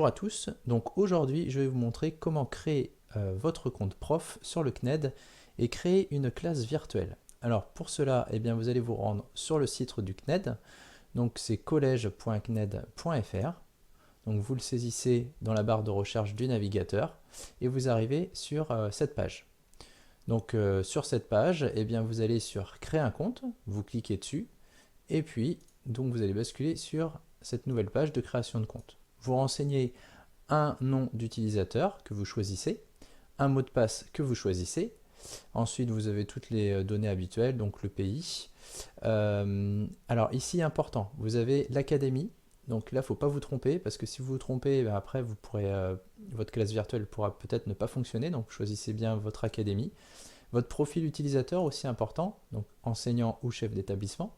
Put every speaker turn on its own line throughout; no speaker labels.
Bonjour à tous, donc aujourd'hui je vais vous montrer comment créer votre compte prof sur le CNED et créer une classe virtuelle. Alors pour cela, eh bien, vous allez vous rendre sur le site du CNED, donc c'est college.cned.fr, donc vous le saisissez dans la barre de recherche du navigateur et vous arrivez sur cette page. Donc sur cette page, eh bien, vous allez sur créer un compte, vous cliquez dessus et puis donc vous allez basculer sur cette nouvelle page de création de compte. Vous renseignez un nom d'utilisateur que vous choisissez, un mot de passe que vous choisissez. Ensuite, vous avez toutes les données habituelles, donc le pays. Alors ici, important, vous avez l'académie. Donc là, il ne faut pas vous tromper, parce que si vous vous trompez, ben après, vous pourrez, votre classe virtuelle pourra peut-être ne pas fonctionner. Donc choisissez bien votre académie. Votre profil utilisateur aussi important, donc enseignant ou chef d'établissement.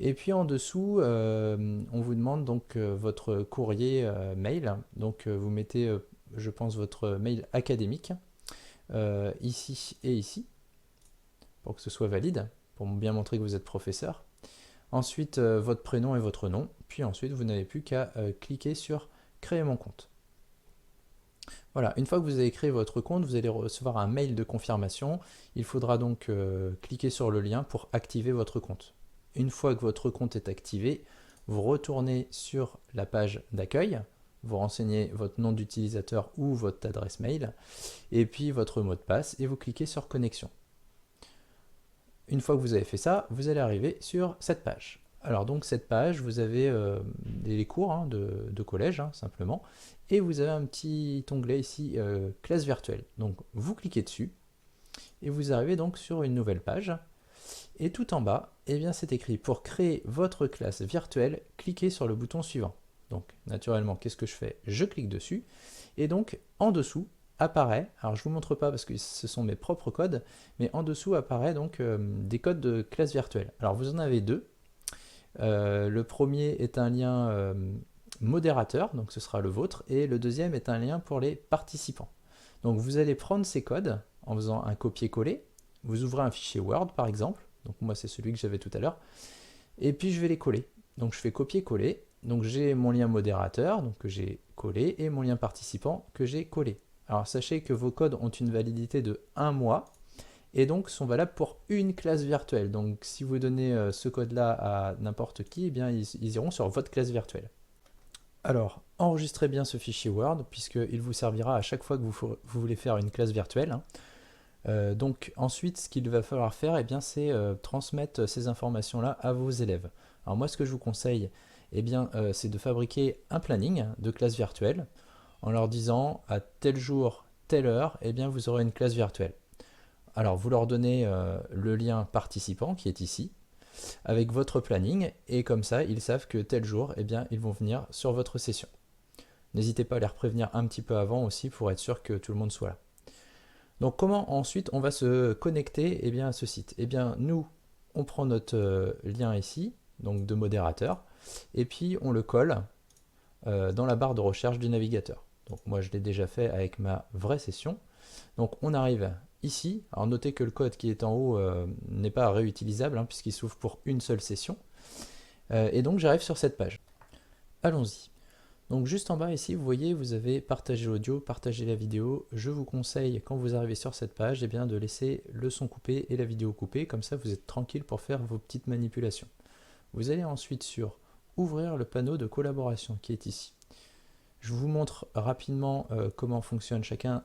Et puis en dessous, on vous demande donc votre courrier mail. Donc vous mettez, je pense, votre mail académique ici et ici, pour que ce soit valide, pour bien montrer que vous êtes professeur. Ensuite, votre prénom et votre nom. Puis ensuite, vous n'avez plus qu'à cliquer sur créer mon compte. Voilà, une fois que vous avez créé votre compte, vous allez recevoir un mail de confirmation. Il faudra donc cliquer sur le lien pour activer votre compte. Une fois que votre compte est activé, vous retournez sur la page d'accueil, vous renseignez votre nom d'utilisateur ou votre adresse mail, et puis votre mot de passe, et vous cliquez sur connexion. Une fois que vous avez fait ça, vous allez arriver sur cette page. Alors donc cette page, vous avez les cours de collège, simplement, et vous avez un petit onglet ici, classe virtuelle. Donc vous cliquez dessus, et vous arrivez donc sur une nouvelle page. Et tout en bas, eh bien c'est écrit pour créer votre classe virtuelle, cliquez sur le bouton suivant. Donc naturellement, qu'est-ce que je fais? Je clique dessus et donc en dessous apparaît, alors je vous montre pas parce que ce sont mes propres codes, mais en dessous apparaît donc des codes de classe virtuelle. Alors vous en avez deux. Le premier est un lien modérateur, donc ce sera le vôtre, et le deuxième est un lien pour les participants. Donc vous allez prendre ces codes en faisant un copier-coller. Vous ouvrez un fichier Word par exemple. Donc moi c'est celui que j'avais tout à l'heure, et puis je vais les coller. Donc je fais copier-coller, donc j'ai mon lien modérateur donc que j'ai collé et mon lien participant que j'ai collé. Alors sachez que vos codes ont une validité de 1 mois et donc sont valables pour une classe virtuelle. Donc si vous donnez ce code là à n'importe qui, eh bien ils iront sur votre classe virtuelle. Alors enregistrez bien ce fichier Word puisqu'il vous servira à chaque fois que vous voulez faire une classe virtuelle. Donc ensuite, ce qu'il va falloir faire, eh bien, c'est transmettre ces informations-là à vos élèves. Alors moi, ce que je vous conseille, eh bien, c'est de fabriquer un planning de classe virtuelle en leur disant à tel jour, telle heure, eh bien, vous aurez une classe virtuelle. Alors vous leur donnez le lien participant qui est ici avec votre planning et comme ça, ils savent que tel jour, eh bien, ils vont venir sur votre session. N'hésitez pas à les prévenir un petit peu avant aussi pour être sûr que tout le monde soit là. Donc comment ensuite on va se connecter à ce site? Eh bien nous, on prend notre lien ici, donc de modérateur, et puis on le colle dans la barre de recherche du navigateur. Donc moi je l'ai déjà fait avec ma vraie session. Donc on arrive ici, alors notez que le code qui est en haut n'est pas réutilisable puisqu'il s'ouvre pour une seule session. Et donc j'arrive sur cette page. Allons-y. Donc juste en bas ici, vous voyez, vous avez partagé l'audio, partagé la vidéo. Je vous conseille, quand vous arrivez sur cette page, eh bien, de laisser le son coupé et la vidéo coupée. Comme ça, vous êtes tranquille pour faire vos petites manipulations. Vous allez ensuite sur ouvrir le panneau de collaboration qui est ici. Je vous montre rapidement comment fonctionne chacun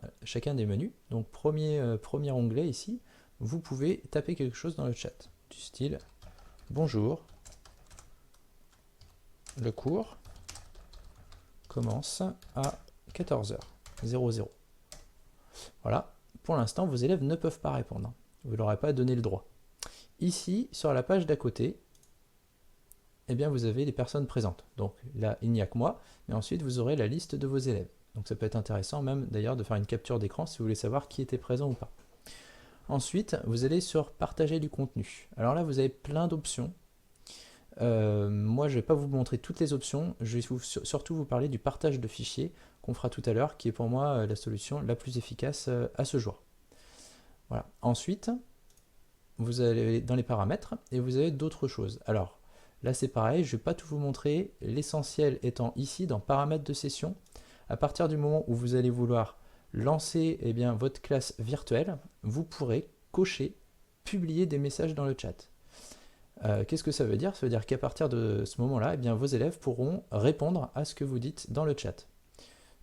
des menus. Donc premier onglet ici, vous pouvez taper quelque chose dans le chat, du style « Bonjour, le cours commence à 14h00. Voilà, pour l'instant, vos élèves ne peuvent pas répondre. Vous ne leur avez pas donné le droit. Ici, sur la page d'à côté, eh bien, vous avez les personnes présentes. Donc là, il n'y a que moi, mais ensuite, vous aurez la liste de vos élèves. Donc ça peut être intéressant même d'ailleurs de faire une capture d'écran si vous voulez savoir qui était présent ou pas. Ensuite, vous allez sur partager du contenu. Alors là, vous avez plein d'options. Moi, je ne vais pas vous montrer toutes les options, je vais surtout vous parler du partage de fichiers qu'on fera tout à l'heure, qui est pour moi la solution la plus efficace à ce jour. Voilà. Ensuite, vous allez dans les paramètres et vous avez d'autres choses. Alors, Là c'est pareil, je ne vais pas tout vous montrer, l'essentiel étant ici dans paramètres de session. À partir du moment où vous allez vouloir lancer votre classe virtuelle, vous pourrez cocher publier des messages dans le chat. Qu'est-ce que ça veut dire? Ça veut dire qu'à partir de ce moment-là, vos élèves pourront répondre à ce que vous dites dans le chat.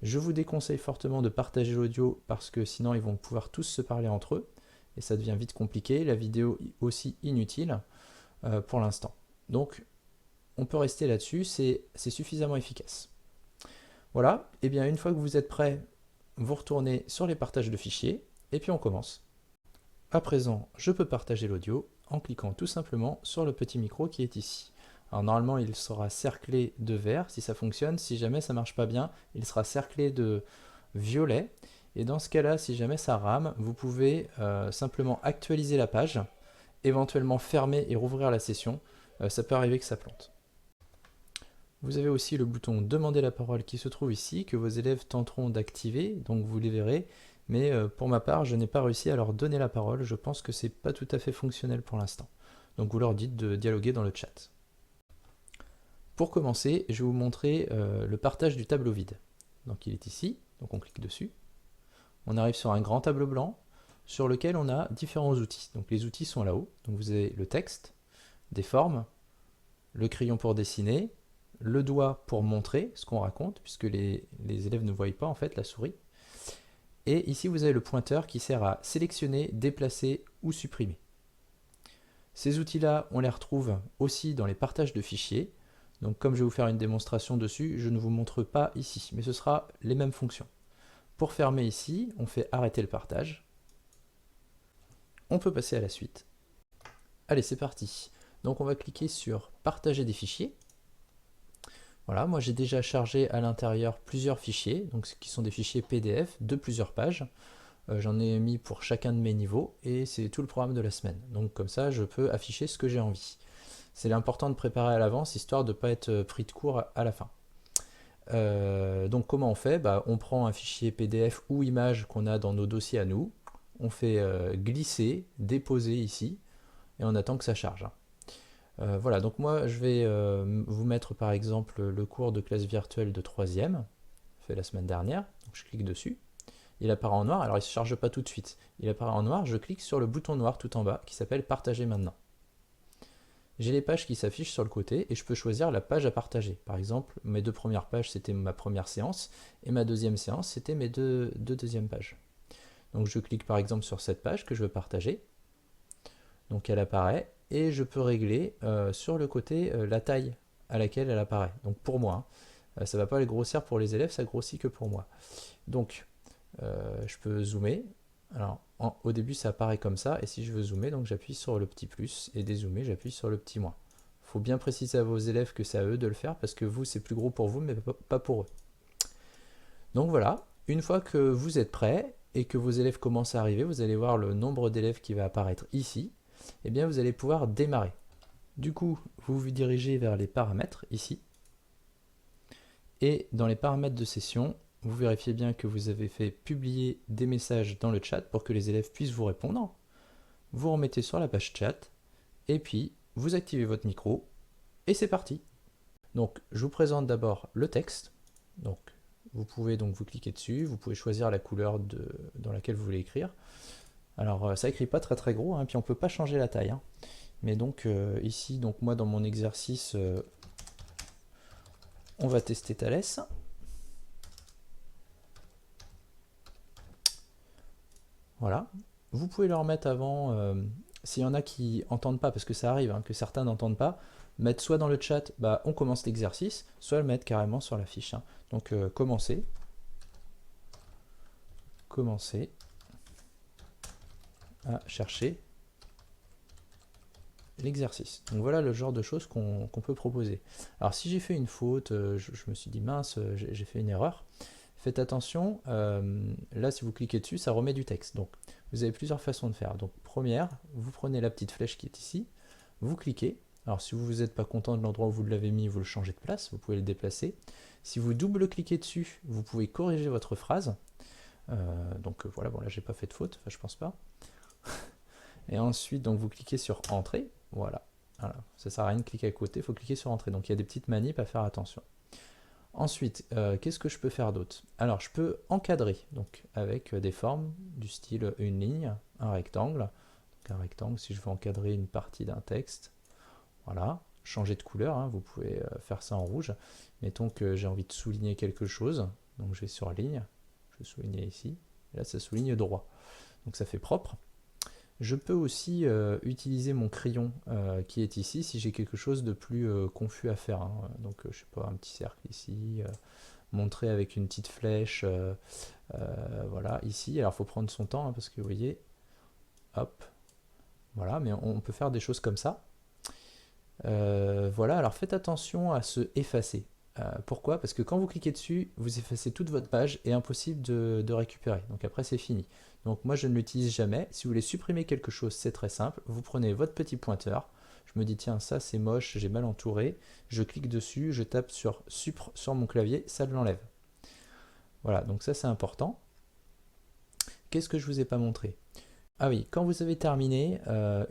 Je vous déconseille fortement de partager l'audio parce que sinon ils vont pouvoir tous se parler entre eux et ça devient vite compliqué, la vidéo aussi inutile pour l'instant. Donc on peut rester là-dessus, c'est suffisamment efficace. Voilà, et bien une fois que vous êtes prêts, vous retournez sur les partages de fichiers et puis on commence. À présent, je peux partager l'audio en cliquant tout simplement sur le petit micro qui est ici. Alors normalement il sera cerclé de vert si ça fonctionne, si jamais ça marche pas bien, il sera cerclé de violet. Et dans ce cas-là, si jamais ça rame, vous pouvez simplement actualiser la page, éventuellement fermer et rouvrir la session, ça peut arriver que ça plante. Vous avez aussi le bouton demander la parole qui se trouve ici, que vos élèves tenteront d'activer, donc vous les verrez. Mais pour ma part, je n'ai pas réussi à leur donner la parole, je pense que c'est pas tout à fait fonctionnel pour l'instant. Donc vous leur dites de dialoguer dans le chat. Pour commencer, je vais vous montrer le partage du tableau vide. Donc il est ici, donc on clique dessus. On arrive sur un grand tableau blanc sur lequel on a différents outils. Donc les outils sont là-haut, donc vous avez le texte, des formes, le crayon pour dessiner, le doigt pour montrer ce qu'on raconte, puisque les élèves ne voient pas en fait la souris. Et ici vous avez le pointeur qui sert à sélectionner, déplacer ou supprimer. Ces outils-là, on les retrouve aussi dans les partages de fichiers. Donc comme je vais vous faire une démonstration dessus, je ne vous montre pas ici, mais ce sera les mêmes fonctions. Pour fermer ici, on fait arrêter le partage. On peut passer à la suite. Allez, c'est parti. Donc on va cliquer sur partager des fichiers. Voilà, moi j'ai déjà chargé à l'intérieur plusieurs fichiers, donc qui sont des fichiers PDF de plusieurs pages. J'en ai mis pour chacun de mes niveaux et c'est tout le programme de la semaine. Donc comme ça, je peux afficher ce que j'ai envie. C'est important de préparer à l'avance, histoire de ne pas être pris de court à la fin. Donc comment on fait? On prend un fichier PDF ou image qu'on a dans nos dossiers à nous, on fait glisser, déposer ici, et on attend que ça charge. Voilà, donc moi je vais vous mettre par exemple le cours de classe virtuelle de 3e, fait la semaine dernière, donc je clique dessus. Il apparaît en noir, alors il ne se charge pas tout de suite. Il apparaît en noir, je clique sur le bouton noir tout en bas qui s'appelle partager maintenant. J'ai les pages qui s'affichent sur le côté et je peux choisir la page à partager. Par exemple, mes deux premières pages c'était ma première séance et ma deuxième séance c'était mes deux deuxièmes pages. Donc je clique par exemple sur cette page que je veux partager. Donc elle apparaît et je peux régler sur le côté la taille à laquelle elle apparaît. Donc pour moi, ça ne va pas les grossir pour les élèves, ça grossit que pour moi. Donc je peux zoomer. Alors au début ça apparaît comme ça et si je veux zoomer, donc j'appuie sur le petit plus et dézoomer j'appuie sur le petit moins. Il faut bien préciser à vos élèves que c'est à eux de le faire parce que vous c'est plus gros pour vous mais pas pour eux. Donc voilà, une fois que vous êtes prêts et que vos élèves commencent à arriver, vous allez voir le nombre d'élèves qui va apparaître ici, et bien vous allez pouvoir démarrer. Du coup, vous vous dirigez vers les paramètres ici et dans les paramètres de session, vous vérifiez bien que vous avez fait publier des messages dans le chat pour que les élèves puissent vous répondre. Vous remettez sur la page chat et puis vous activez votre micro et c'est parti. Donc je vous présente d'abord le texte. Donc vous pouvez donc vous cliquer dessus, vous pouvez choisir la couleur dans laquelle vous voulez écrire. Alors ça écrit pas très gros, hein, puis on peut pas changer la taille. Hein. Mais donc ici, donc moi dans mon exercice, on va tester Thalès. Voilà. Vous pouvez le remettre avant, s'il y en a qui n'entendent pas, parce que ça arrive, hein, que certains n'entendent pas, mettre soit dans le chat, on commence l'exercice, soit le mettre carrément sur la fiche. Hein. Donc commencer à chercher l'exercice. Donc voilà le genre de choses qu'on peut proposer. Alors si j'ai fait une faute, je me suis dit mince, j'ai fait une erreur, faites attention, là si vous cliquez dessus, ça remet du texte. Donc vous avez plusieurs façons de faire. Donc première, vous prenez la petite flèche qui est ici, vous cliquez. Alors si vous n'êtes pas content de l'endroit où vous l'avez mis, vous le changez de place, vous pouvez le déplacer. Si vous double-cliquez dessus, vous pouvez corriger votre phrase. Donc voilà, bon là j'ai pas fait de faute, enfin je pense pas. Et ensuite donc vous cliquez sur entrée, voilà. Voilà, ça sert à rien de cliquer à côté, il faut cliquer sur entrée. Donc il y a des petites manips à faire attention. Ensuite, qu'est-ce que je peux faire d'autre? Alors je peux encadrer, donc avec des formes du style une ligne, un rectangle. Donc un rectangle, si je veux encadrer une partie d'un texte, voilà, changer de couleur, hein, vous pouvez faire ça en rouge. Mettons que j'ai envie de souligner quelque chose, donc je vais sur ligne, je vais souligner ici, et là ça souligne droit. Donc ça fait propre. Je peux aussi utiliser mon crayon qui est ici si j'ai quelque chose de plus confus à faire, hein. Donc je sais pas, un petit cercle ici, montrer avec une petite flèche, voilà, ici. Alors il faut prendre son temps, hein, parce que vous voyez, hop, voilà, mais on peut faire des choses comme ça. Voilà, alors faites attention à se effacer. Pourquoi? Parce que quand vous cliquez dessus, vous effacez toute votre page et impossible de récupérer. Donc après c'est fini. Donc moi je ne l'utilise jamais. Si vous voulez supprimer quelque chose, c'est très simple. Vous prenez votre petit pointeur. Je me dis tiens ça c'est moche, j'ai mal entouré. Je clique dessus, je tape sur Supr sur mon clavier, ça l'enlève. Voilà, donc ça c'est important. Qu'est-ce que je vous ai pas montré? Ah oui, quand vous avez terminé,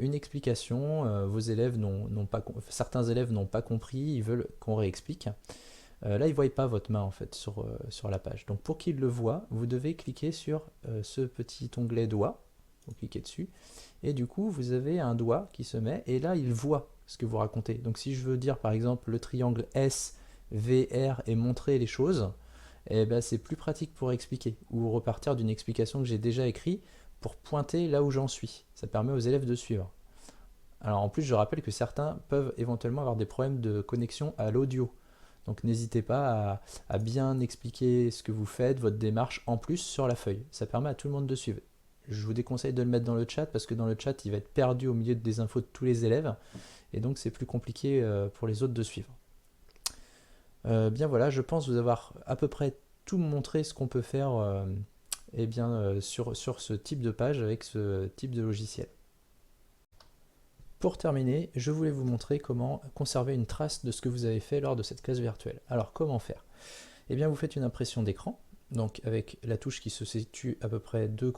une explication, vos élèves n'ont pas, certains élèves n'ont pas compris, ils veulent qu'on réexplique. Là, ils ne voient pas votre main en fait sur la page. Donc pour qu'ils le voient, vous devez cliquer sur ce petit onglet doigt. Vous cliquez dessus. Et du coup, vous avez un doigt qui se met. Et là, il voit ce que vous racontez. Donc si je veux dire par exemple le triangle S, V, R et montrer les choses, eh ben, c'est plus pratique pour expliquer. Ou repartir d'une explication que j'ai déjà écrite pour pointer là où j'en suis. Ça permet aux élèves de suivre. Alors en plus, je rappelle que certains peuvent éventuellement avoir des problèmes de connexion à l'audio. Donc n'hésitez pas à bien expliquer ce que vous faites, votre démarche en plus sur la feuille. Ça permet à tout le monde de suivre. Je vous déconseille de le mettre dans le chat parce que dans le chat, il va être perdu au milieu des infos de tous les élèves. Et donc c'est plus compliqué pour les autres de suivre. Bien voilà, je pense vous avoir à peu près tout montré ce qu'on peut faire sur ce type de page avec ce type de logiciel. Pour terminer, je voulais vous montrer comment conserver une trace de ce que vous avez fait lors de cette classe virtuelle. Alors comment faire? Eh bien vous faites une impression d'écran, donc avec la touche qui se situe à peu près deux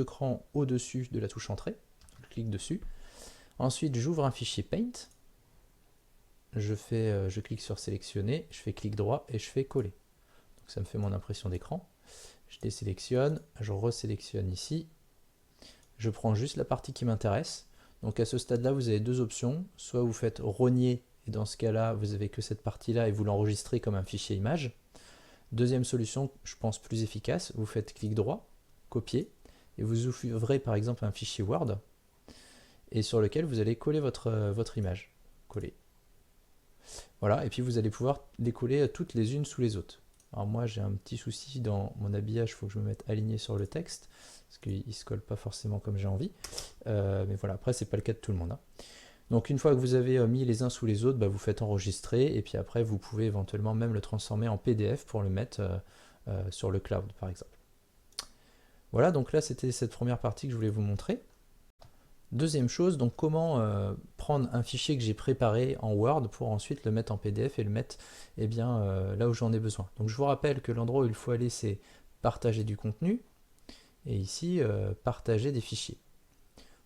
crans au-dessus de la touche entrée. Je clique dessus. Ensuite j'ouvre un fichier Paint. Je clique sur sélectionner, je fais clic droit et je fais coller. Donc ça me fait mon impression d'écran. Je désélectionne, je resélectionne ici. Je prends juste la partie qui m'intéresse. Donc à ce stade-là, vous avez deux options. Soit vous faites rogner, et dans ce cas-là, vous avez que cette partie-là et vous l'enregistrez comme un fichier image. Deuxième solution, je pense plus efficace, vous faites clic droit, copier, et vous ouvrez par exemple un fichier Word, et sur lequel vous allez coller votre image. Coller. Voilà, et puis vous allez pouvoir les coller toutes les unes sous les autres. Alors moi j'ai un petit souci dans mon habillage, il faut que je me mette aligné sur le texte, parce qu'il ne se colle pas forcément comme j'ai envie. Mais voilà, après c'est pas le cas de tout le monde, hein. Donc une fois que vous avez mis les uns sous les autres, bah, vous faites enregistrer, et puis après vous pouvez éventuellement même le transformer en PDF pour le mettre sur le cloud par exemple. Voilà, donc là c'était cette première partie que je voulais vous montrer. Deuxième chose, donc comment prendre un fichier que j'ai préparé en Word pour ensuite le mettre en PDF et le mettre là où j'en ai besoin. Donc je vous rappelle que l'endroit où il faut aller c'est partager du contenu et ici partager des fichiers.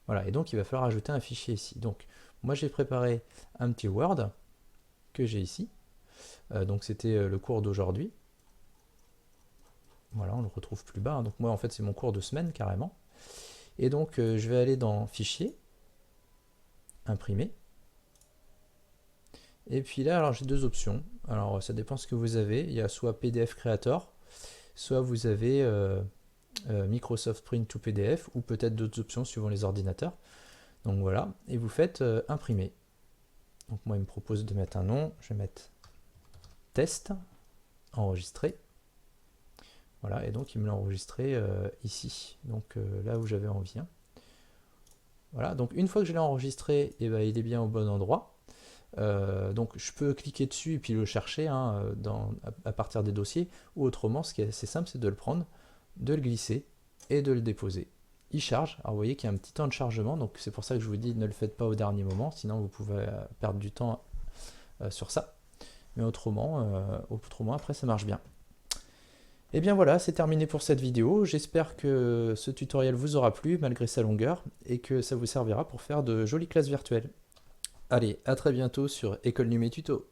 Voilà, et donc il va falloir ajouter un fichier ici. Donc moi j'ai préparé un petit Word que j'ai ici. Donc c'était le cours d'aujourd'hui. Voilà, on le retrouve plus bas, hein. Donc moi en fait c'est mon cours de semaine carrément. Et donc je vais aller dans Fichier, Imprimer. Et puis là, alors j'ai deux options. Alors ça dépend ce que vous avez. Il y a soit PDF Creator, soit vous avez Microsoft Print to PDF, ou peut-être d'autres options suivant les ordinateurs. Donc voilà, et vous faites Imprimer. Donc moi il me propose de mettre un nom, je vais mettre Test, Enregistrer. Voilà, et donc il me l'a enregistré ici, donc là où j'avais envie, hein. Voilà, donc une fois que je l'ai enregistré, il est bien au bon endroit. Donc je peux cliquer dessus et puis le chercher, hein, à partir des dossiers, ou autrement, ce qui est assez simple, c'est de le prendre, de le glisser et de le déposer. Il charge, alors vous voyez qu'il y a un petit temps de chargement, donc c'est pour ça que je vous dis ne le faites pas au dernier moment, sinon vous pouvez perdre du temps sur ça. Mais autrement après ça marche bien. Et bien voilà, c'est terminé pour cette vidéo. J'espère que ce tutoriel vous aura plu malgré sa longueur et que ça vous servira pour faire de jolies classes virtuelles. Allez, à très bientôt sur École Numé Tuto.